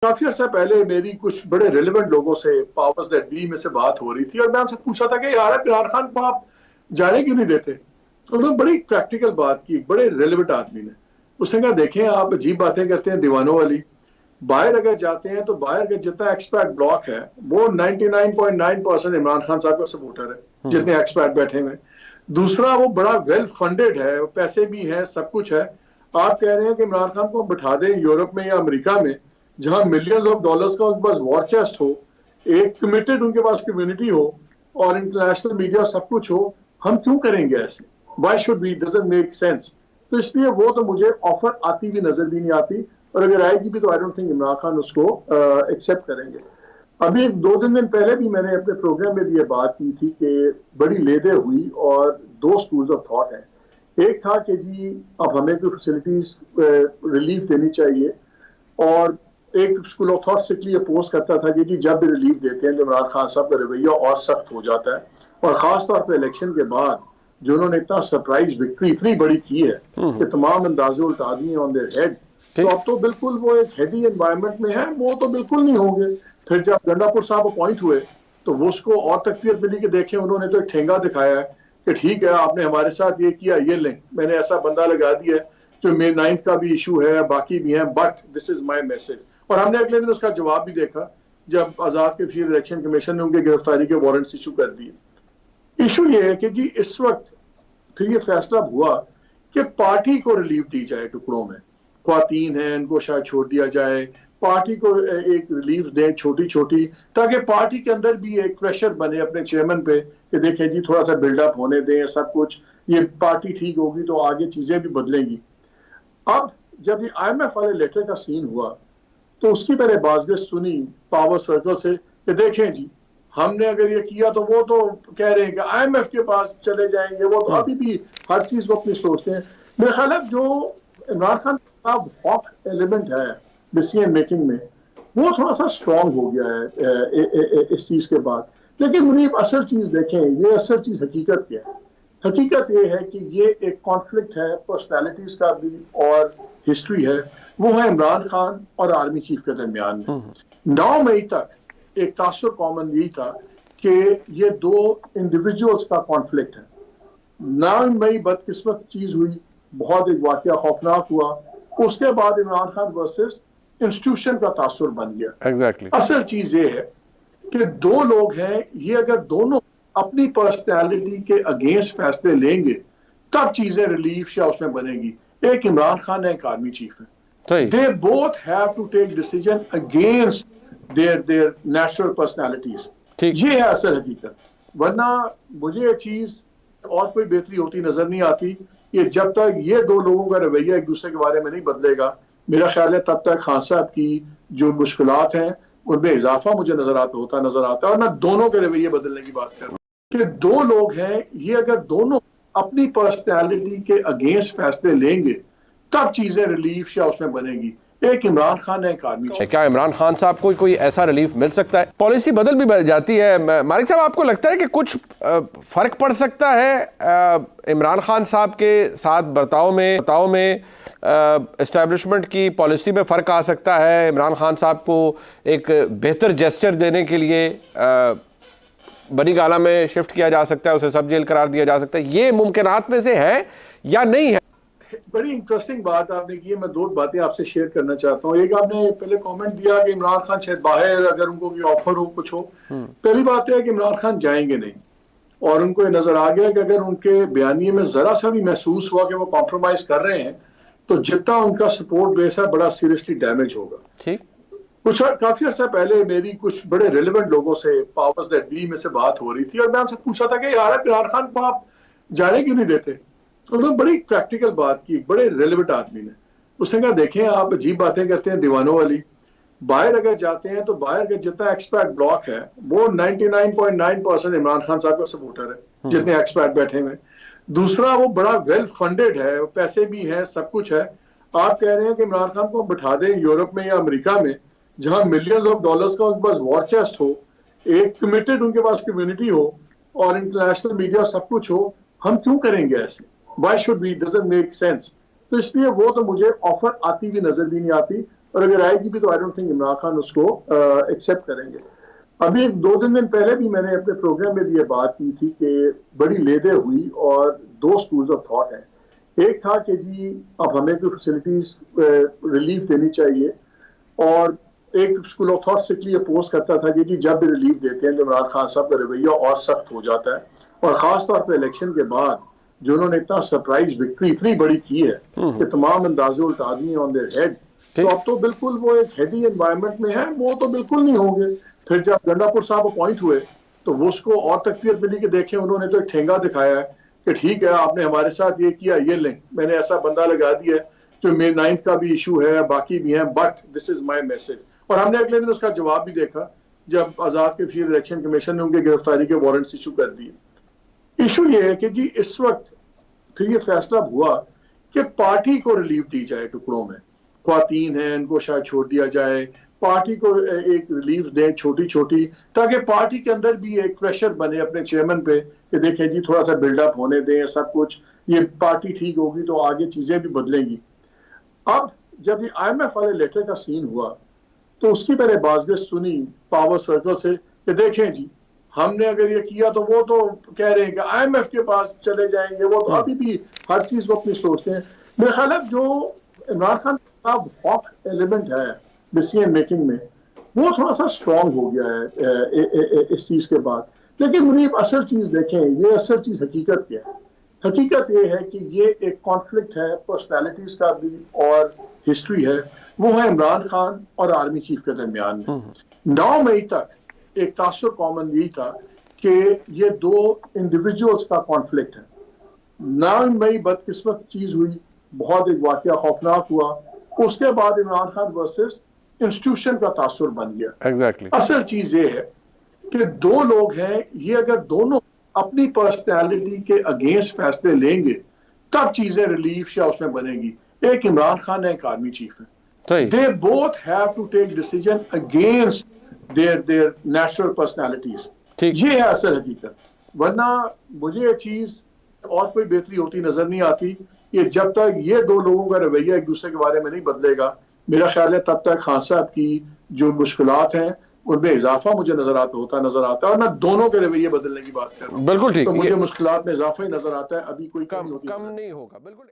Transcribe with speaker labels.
Speaker 1: काफी अर्सा पहले मेरी कुछ बड़े रेलिवेंट लोगों से पावर्स दैट बी में से बात हो रही थी और मैं उनसे पूछा था कि यार इमरान खान को आप जाने क्यों नहीं देते। तो उन्होंने बड़ी प्रैक्टिकल बात की, बड़े रेलिवेंट आदमी ने। उसने कहा देखें आप अजीब बातें करते हैं दीवानों वाली। बाहर अगर जाते हैं तो बाहर का जितना एक्सपैट ब्लॉक है वो 99.9% इमरान खान साहब का सपोर्टर है, जितने एक्सपैट बैठे हुए। दूसरा वो बड़ा वेल फंडेड है, पैसे भी हैं, सब कुछ है। आप कह रहे हैं कि इमरान खान को बिठा दें यूरोप में या अमेरिका में, जहां मिलियंस ऑफ डॉलर्स का उनके पास वॉर चेस्ट हो, एक कमिटेड उनके पास कम्युनिटी हो और इंटरनेशनल मीडिया सब कुछ हो। हम क्यों करेंगे ऐसे? Why should be, doesn't make sense. तो इसलिए वो तो मुझे ऑफर आती भी नजर भी नहीं आती, और अगर आएगी भी तो I don't think Imran Khan उसको एक्सेप्ट करेंगे। अभी एक दो तीन दिन पहले भी मैंने अपने प्रोग्राम में भी ये बात की थी कि बड़ी लेदे हुई और दो स्कूल्स ऑफ थॉट हैं। एक था कि जी अब हमें कोई फैसिलिटीज रिलीफ देनी चाहिए, और एक school of thought strictly oppose करता था कि जी जब भी रिलीफ देते हैं तो इमरान खान साहब का रवैया और सख्त हो जाता है। और खासतौर पर इलेक्शन के बाद जो उन्होंने इतना सरप्राइज विक्ट्री इतनी बड़ी की है कि तमाम अंदाजे उल्टा दिए ऑन देयर हेड, तो अब तो बिल्कुल वो एक हेडी एनवायरनमेंट में है, वो तो बिल्कुल नहीं होंगे। फिर जब गंडापुर साहब अपॉइंट हुए तो वो उसको और तकलीफ मिली कि देखें उन्होंने तो एक ठेंगा दिखाया है कि ठीक है आपने हमारे साथ ये किया, ये लें, मैंने ऐसा बंदा लगा दिया जो मे 9th का भी इशू है, बाकी भी है, but this is my message. और हमने अगले दिन उसका जवाब भी देखा जब आजाद के चीफ इलेक्शन कमीशन ने उनकी गिरफ्तारी के वारंट्स इशू कर दिए। इशू ये है कि जी इस वक्त फिर ये फैसला हुआ कि पार्टी को रिलीफ दी जाए टुकड़ों में। ख्वातीन हैं इनको शायद छोड़ दिया जाए, पार्टी को एक रिलीफ दें छोटी छोटी, ताकि पार्टी के अंदर भी एक प्रेशर बने अपने चेयरमैन पे कि देखें जी थोड़ा सा बिल्डअप होने दें सब कुछ, ये पार्टी ठीक होगी तो आगे चीजें भी बदलेंगी। अब जब ये IMF वाले लेटर का सीन हुआ तो उसकी मैंने बाज़गश्त सुनी पावर सर्कल से कि देखें जी हमने अगर ये किया तो वो तो कह रहे हैं कि IMF के पास चले जाएंगे, वो तो अभी भी हर चीज को अपनी सोचते हैं। मेरे ख्याल है जो इमरान खान का हॉक एलिमेंट है डिसीजन मेकिंग में वो थोड़ा सा स्ट्रांग हो गया है इस चीज के बाद। लेकिन मुनीब असल चीज देखें, ये असल चीज हकीकत क्या है? हकीकत ये है कि ये एक कॉन्फ्लिक्ट है पर्सनालिटीज का भी और हिस्ट्री है, वो है इमरान खान और आर्मी चीफ के दरमियान में। 9 मई तक एक तासुर कॉमन यही था कि ये दो इंडिविजुअल्स का कॉन्फ्लिक्ट है। 9 मई बदकिस्मत चीज हुई, बहुत एक वाकया खौफनाक हुआ, उसके बाद इमरान खान वर्सेस इंस्टीट्यूशन का तासुर बन गया।
Speaker 2: Exactly.
Speaker 1: असल चीज ये है कि दो लोग हैं, ये अगर दोनों अपनी पर्सनैलिटी के अगेंस्ट फैसले लेंगे तब चीजें रिलीफ या उसमें बनेगी। एक इमरान खान है, एक आर्मी चीफ है, they both have to take decision against their natural personalities. ये है असल हकीकत, वरना मुझे ये चीज और कोई बेहतरी होती नजर नहीं आती। ये जब तक ये दो लोगों का रवैया एक दूसरे के बारे में नहीं बदलेगा, मेरा ख्याल है तब तक खान साहब की जो मुश्किलात हैं उनमें इजाफा मुझे नजर आता है। और मैं दोनों के रवैये बदलने की बात कर रहा हूँ कि दो लोग हैं, ये अगर दोनों अपनी पर्सनैलिटी के अगेंस्ट फैसले लेंगे तब चीजें रिलीफ या उसमें बनेगी। एक इमरान खान है, एक आर्मी चीफ।
Speaker 2: क्या इमरान खान साहब को कोई ऐसा रिलीफ मिल सकता है? पॉलिसी बदल भी जाती है। मालिक साहब, आपको लगता है कि कुछ फर्क पड़ सकता है इमरान खान साहब के साथ बर्ताव में एस्टैब्लिशमेंट की पॉलिसी में फ़र्क आ सकता है? इमरान खान साहब को एक बेहतर जेस्चर देने के लिए बनी गाला में शिफ्ट किया जा सकता है, उसे सब जेल करार दिया जा सकता है, ये मुमकिनात में से है या नहीं है?
Speaker 1: बड़ी इंटरेस्टिंग बात आपने की है, मैं दो बातें आपसे शेयर करना चाहता हूँ। एक, आपने पहले कमेंट दिया कि इमरान खान शायद बाहर अगर उनको कोई ऑफर हो कुछ हो। पहली बात है कि इमरान खान जाएंगे नहीं, और उनको ये नजर आ गया कि अगर उनके बयानिए में जरा सा भी महसूस हुआ कि वो कॉम्प्रोमाइज कर रहे हैं तो जितना उनका सपोर्ट बेस है बड़ा सीरियसली डैमेज होगा।
Speaker 2: ठीक,
Speaker 1: कुछ काफी अर्सा पहले मेरी कुछ बड़े रेलिवेंट लोगों से पावर्स दैट बी में से बात हो रही थी और मैं उनसे पूछा था कि यार इमरान खान को आप जाने क्यों नहीं देते। तो उन्होंने बड़ी प्रैक्टिकल बात की, बड़े रेलिवेंट आदमी ने। उसने कहा देखें आप अजीब बातें करते हैं दीवानों वाली। बाहर अगर जाते हैं तो बाहर का जितना एक्सपैट ब्लॉक है वो 99.9% इमरान खान साहब का सपोर्टर है, जितने एक्सपैट बैठे हुए। दूसरा वो बड़ा वेल फंडेड है, पैसे भी हैं, सब कुछ है। आप कह रहे हैं कि इमरान खान को बिठा दें यूरोप में या अमेरिका में, जहां मिलियंस ऑफ डॉलर्स का उनके पास वॉर चेस्ट हो, एक कमिटेड उनके पास कम्युनिटी हो और इंटरनेशनल मीडिया सब कुछ हो। हम क्यों करेंगे ऐसे? Why should be, doesn't make sense. तो इसलिए वो तो मुझे ऑफर आती भी नजर भी नहीं आती, और अगर आएगी भी तो I don't think Imran Khan उसको एक्सेप्ट करेंगे। अभी एक 2-3 दिन पहले भी मैंने अपने प्रोग्राम में भी ये बात की थी कि बड़ी लेदे हुई और 2 स्कूल्स ऑफ थॉट हैं। एक था कि जी अब हमें कोई फैसिलिटीज रिलीफ देनी चाहिए, और एक school of thought strictly oppose करता था कि जी जब भी रिलीफ देते हैं तो इमरान खान साहब का रवैया और सख्त हो जाता है, और खास तौर पर इलेक्शन के बाद जो उन्होंने इतना सरप्राइज विक्ट्री इतनी बड़ी की है कि तमाम अंदाजे उल्टा दिए ऑन देयर हेड, तो अब तो बिल्कुल वो एक हेडी एनवायरनमेंट में है, वो तो बिल्कुल नहीं होंगे। फिर जब गंडापुर साहब अपॉइंट हुए तो वो उसको और तकबीर मिली कि देखें उन्होंने तो एक ठेंगा दिखाया है कि ठीक है आपने हमारे साथ ये किया, ये लें, मैंने ऐसा बंदा लगा दिया है जो मे 9th का भी इशू है, बाकी भी है, but this is my message. और हमने अगले दिन उसका जवाब भी देखा जब आजाद के चीफ इलेक्शन कमीशन ने उनकी गिरफ्तारी के वारंट्स इशू कर दिए। इशू ये है कि जी इस वक्त फिर ये फैसला हुआ कि पार्टी को रिलीफ दी जाए टुकड़ों में, ख्वातीन हैं इनको शायद छोड़ दिया जाए, पार्टी को एक रिलीफ दें छोटी छोटी, ताकि पार्टी के अंदर भी एक प्रेशर बने अपने चेयरमैन पे कि देखें जी थोड़ा सा बिल्डअप होने दें सब कुछ, ये पार्टी ठीक होगी तो आगे चीजें भी बदलेंगी। अब जब ये IMF वाले लेटर का सीन हुआ तो उसकी मैंने बाज़गश्त सुनी पावर सर्कल से कि देखें जी हमने अगर ये किया तो वो तो कह रहे हैं कि IMF के पास चले जाएंगे, वो तो अभी भी हर चीज को अपनी सोचते हैं। मेरे ख्याल है जो इमरान खान का हॉक एलिमेंट है डिसीजन मेकिंग में वो थोड़ा सा स्ट्रॉन्ग हो गया है इस चीज के बाद। लेकिन मुनीब असल चीज देखें, ये असल चीज हकीकत क्या है? हकीकत ये है कि ये एक कॉन्फ्लिक्ट है पर्सनालिटीज का भी और हिस्ट्री है, वो है इमरान खान और आर्मी चीफ के दरमियान में। 9 मई तक एक तासुर कॉमन यही था कि ये 2 इंडिविजुअल्स का कॉन्फ्लिक्ट है। 9 मई बदकिस्मत चीज हुई, बहुत एक वाकया खौफनाक हुआ, उसके बाद इमरान खान वर्सेस इंस्टीट्यूशन का तासुर बन गया।
Speaker 2: Exactly.
Speaker 1: असल चीज ये है कि 2 लोग हैं, ये अगर दोनों अपनी पर्सनैलिटी के अगेंस्ट फैसले लेंगे तब चीजें रिलीफ या उसमें बनेगी। एक इमरान खान है, एक आर्मी चीफ है, they both have to take decision against their natural personalities. ये है असल हकीकत, वरना मुझे ये चीज और कोई बेहतरी होती नजर नहीं आती कि जब तक ये 2 लोगों का रवैया एक दूसरे के बारे में नहीं बदलेगा, मेरा ख्याल है तब तक खान साहब की जो मुश्किलात हैं उनमें इजाफा मुझे नजर आता है, और मैं दोनों के रवैये बदलने की बात कर रहा हूँ।
Speaker 2: बिल्कुल ठीक,
Speaker 1: तो मुझे मुश्किलात में इजाफा ही नजर आता है, अभी कोई
Speaker 2: कम नहीं होगा। बिल्कुल।